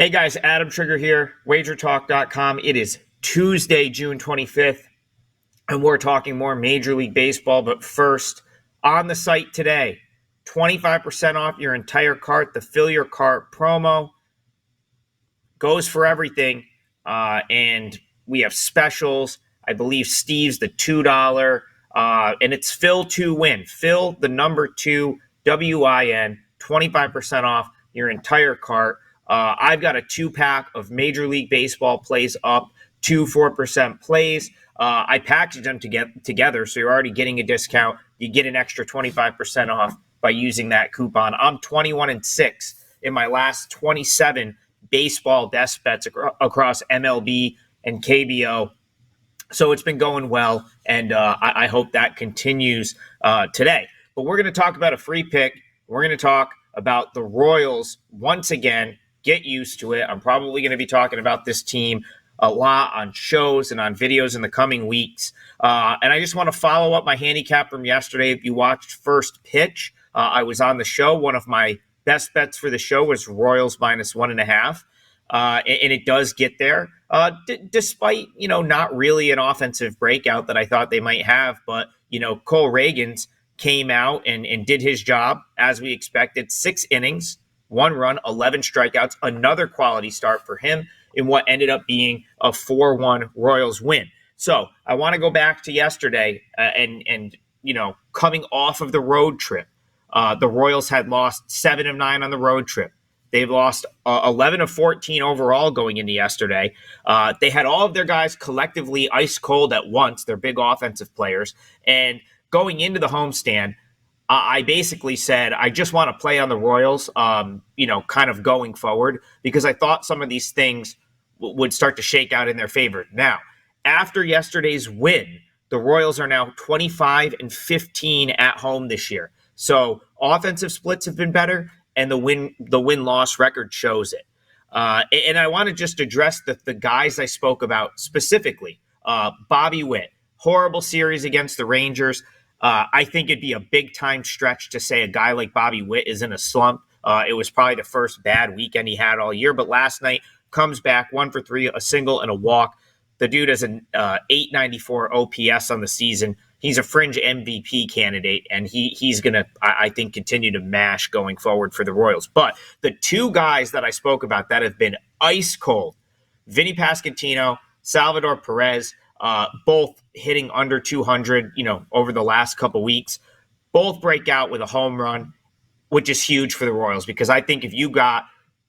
Hey guys, Adam Trigger here, WagerTalk.com. It is Tuesday, June 25th, and we're talking more Major League Baseball. But first, on the site today, 25% off your entire cart. The Fill Your Cart promo goes for everything, and we have specials. I believe Steve's the $2, and it's Fill to Win. Fill the number 2, WIN, 25% off your entire cart. I've got a 2-pack of Major League Baseball plays up, 2 4% plays. I packaged them together, so you're already getting a discount. You get an extra 25% off by using that coupon. I'm 21-6 in my last 27 baseball desk bets across MLB and KBO. So it's been going well, and I hope that continues today. But we're going to talk about a free pick. We're going to talk about the Royals once again. Get used to it. I'm probably going to be talking about this team a lot on shows and on videos in the coming weeks. And I just want to follow up my handicap from yesterday. If you watched First Pitch, I was on the show. One of my best bets for the show was Royals -1.5. And it does get there, despite, not really an offensive breakout that I thought they might have. But, Cole Reagans came out and did his job as we expected. 6 innings, 1 run, 11 strikeouts, another quality start for him in what ended up being a 4-1 Royals win. So I want to go back to yesterday and coming off of the road trip. The Royals had lost 7 of 9 on the road trip. They've lost 11 of 14 overall going into yesterday. They had all of their guys collectively ice cold at once, their big offensive players. And going into the homestand, I basically said, I just want to play on the Royals, kind of going forward, because I thought some of these things would start to shake out in their favor. Now, after yesterday's win, the Royals are now 25-15 at home this year. So offensive splits have been better, and the win-loss record shows it. And I want to just address the guys I spoke about specifically. Bobby Witt, horrible series against the Rangers. I think it'd be a big-time stretch to say a guy like Bobby Witt is in a slump. It was probably the first bad weekend he had all year, but last night comes back 1 for 3, a single and a walk. The dude has an 894 OPS on the season. He's a fringe MVP candidate, and he's going to, I think, continue to mash going forward for the Royals. But the 2 guys that I spoke about that have been ice cold, Vinny Pasquantino, Salvador Perez, both hitting under 200, over the last couple weeks. Both break out with a home run, which is huge for the Royals, because I think if you got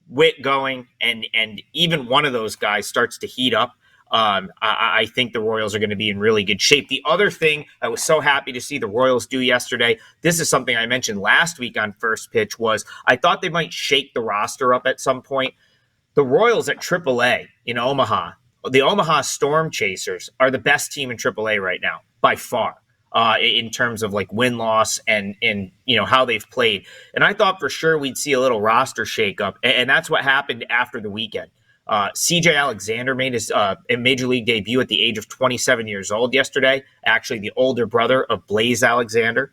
Witt going and even one of those guys starts to heat up, I think the Royals are going to be in really good shape. The other thing I was so happy to see the Royals do yesterday, this is something I mentioned last week on First Pitch, was I thought they might shake the roster up at some point. The Royals at AAA in Omaha, the Omaha Storm Chasers, are the best team in AAA right now, by far, in terms of like win-loss and how they've played. And I thought for sure we'd see a little roster shakeup, and that's what happened after the weekend. CJ Alexander made his Major League debut at the age of 27 years old yesterday, actually the older brother of Blaze Alexander,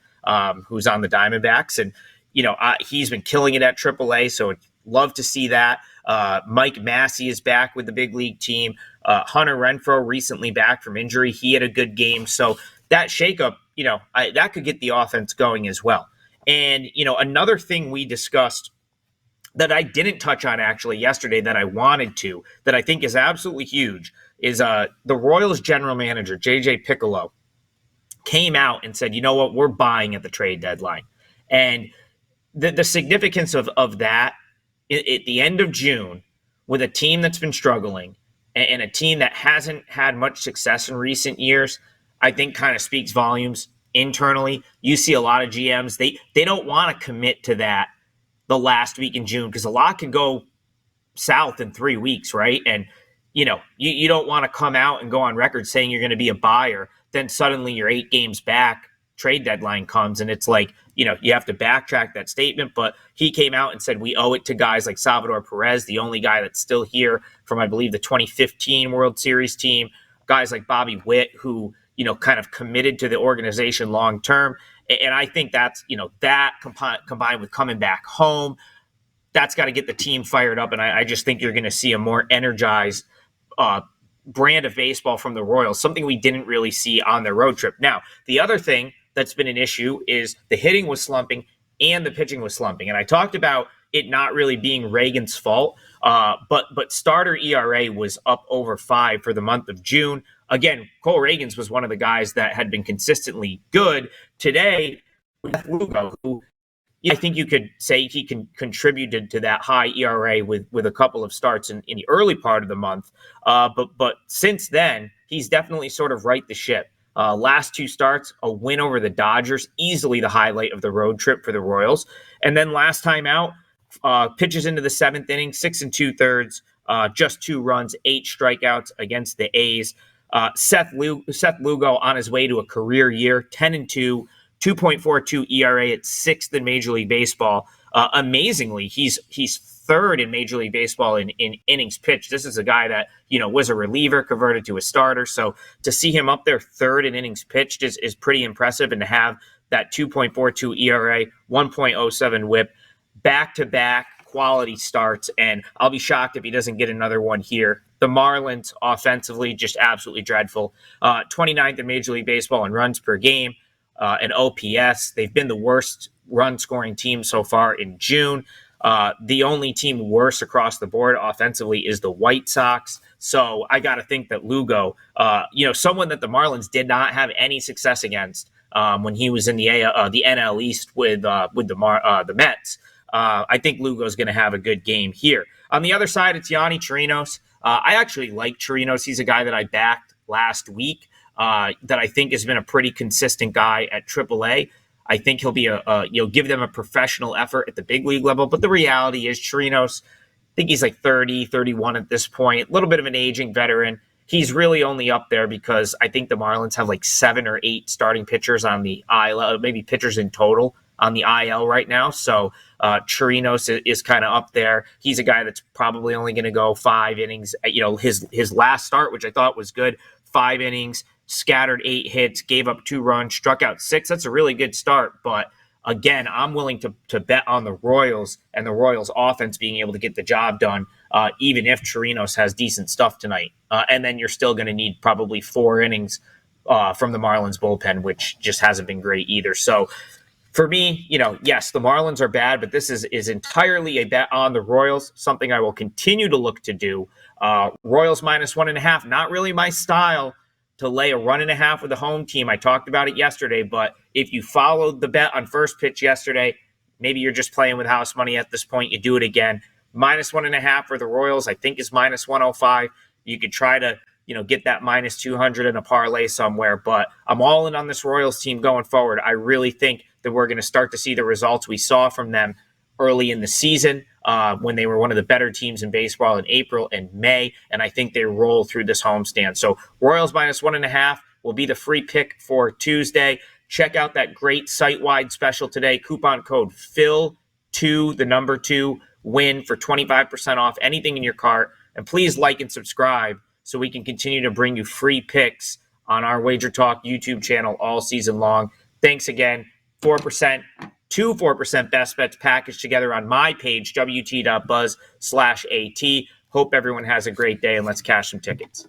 who's on the Diamondbacks. And, he's been killing it at AAA, so I'd love to see that. Mike Massey is back with the big league team. Hunter Renfroe recently back from injury. He had a good game. So that shakeup, that could get the offense going as well. And, another thing we discussed that I didn't touch on actually yesterday that I wanted to, that I think is absolutely huge, is the Royals general manager, J.J. Piccolo, came out and said, you know what, we're buying at the trade deadline. And the significance of that at the end of June, with a team that's been struggling and a team that hasn't had much success in recent years, I think kind of speaks volumes internally. You see a lot of GMs, they don't want to commit to that the last week in June, because a lot can go south in 3 weeks, right? And, you don't want to come out and go on record saying you're going to be a buyer. Then suddenly you're 8 games back, trade deadline comes, and it's like, you have to backtrack that statement. But he came out and said we owe it to guys like Salvador Perez, the only guy that's still here from, I believe, the 2015 World Series team, guys like Bobby Witt, who, kind of committed to the organization long term. And I think that's, that combined with coming back home, that's got to get the team fired up. And I just think you're going to see a more energized brand of baseball from the Royals, something we didn't really see on their road trip. Now, the other thing that's been an issue is the hitting was slumping and the pitching was slumping. And I talked about it not really being Reagan's fault, but starter ERA was up over 5 for the month of June. Again, Cole Reagans was one of the guys that had been consistently good. Today, with Lugo, who I think you could say he contributed to that high ERA with a couple of starts in the early part of the month. But since then, he's definitely sort of right the ship. Last 2 starts, a win over the Dodgers, easily the highlight of the road trip for the Royals. And then last time out, pitches into the 7th inning, 6 2/3, just 2 runs, 8 strikeouts against the A's. Seth Lugo on his way to a career year, 10-2, 2.42 ERA at 6th in Major League Baseball. Amazingly, he's 3rd in Major League Baseball in innings pitched. This is a guy that was a reliever converted to a starter. So to see him up there 3rd in innings pitched is pretty impressive, and to have that 2.42 ERA, 1.07 WHIP, back-to-back quality starts, and I'll be shocked if he doesn't get another one here. The Marlins offensively just absolutely dreadful. 29th in Major League Baseball in runs per game. And OPS. They've been the worst run-scoring team so far in June. The only team worse across the board offensively is the White Sox. So I got to think that Lugo, someone that the Marlins did not have any success against when he was in the NL East with the Mets. I think Lugo's going to have a good game here. On the other side, it's Yonny Chirinos. I actually like Chirinos. He's a guy that I backed last week. That I think has been a pretty consistent guy at AAA. I think he'll be give them a professional effort at the big league level. But the reality is Chirinos, I think he's like 30, 31 at this point, a little bit of an aging veteran. He's really only up there because I think the Marlins have like 7 or 8 starting pitchers on the IL, maybe pitchers in total on the IL right now. So Chirinos is kind of up there. He's a guy that's probably only going to go 5 innings. His last start, which I thought was good, 5 innings, scattered 8 hits, gave up 2 runs, struck out 6. That's a really good start. But again, I'm willing to bet on the Royals and the Royals offense being able to get the job done, even if Chirinos has decent stuff tonight. And then you're still going to need probably 4 innings from the Marlins bullpen, which just hasn't been great either. So for me, yes, the Marlins are bad, but this is entirely a bet on the Royals, something I will continue to look to do. Royals -1.5, not really my style to lay a 1.5 with the home team. I talked about it yesterday, but if you followed the bet on first pitch yesterday, maybe you're just playing with house money at this point. You do it again. -1.5 for the Royals, I think, is -105. You could try to get that -200 in a parlay somewhere, but I'm all in on this Royals team going forward. I really think that we're going to start to see the results we saw from them early in the season when they were one of the better teams in baseball in April and May, and I think they roll through this homestand. So Royals -1.5 will be the free pick for Tuesday. Check out that great site-wide special today. Coupon code PHIL2, the number 2, win for 25% off anything in your cart. And please like and subscribe so we can continue to bring you free picks on our WagerTalk YouTube channel all season long. Thanks again. 4%. 4% best bets packaged together on my page, wt.buzz/at. Hope everyone has a great day, and let's cash some tickets.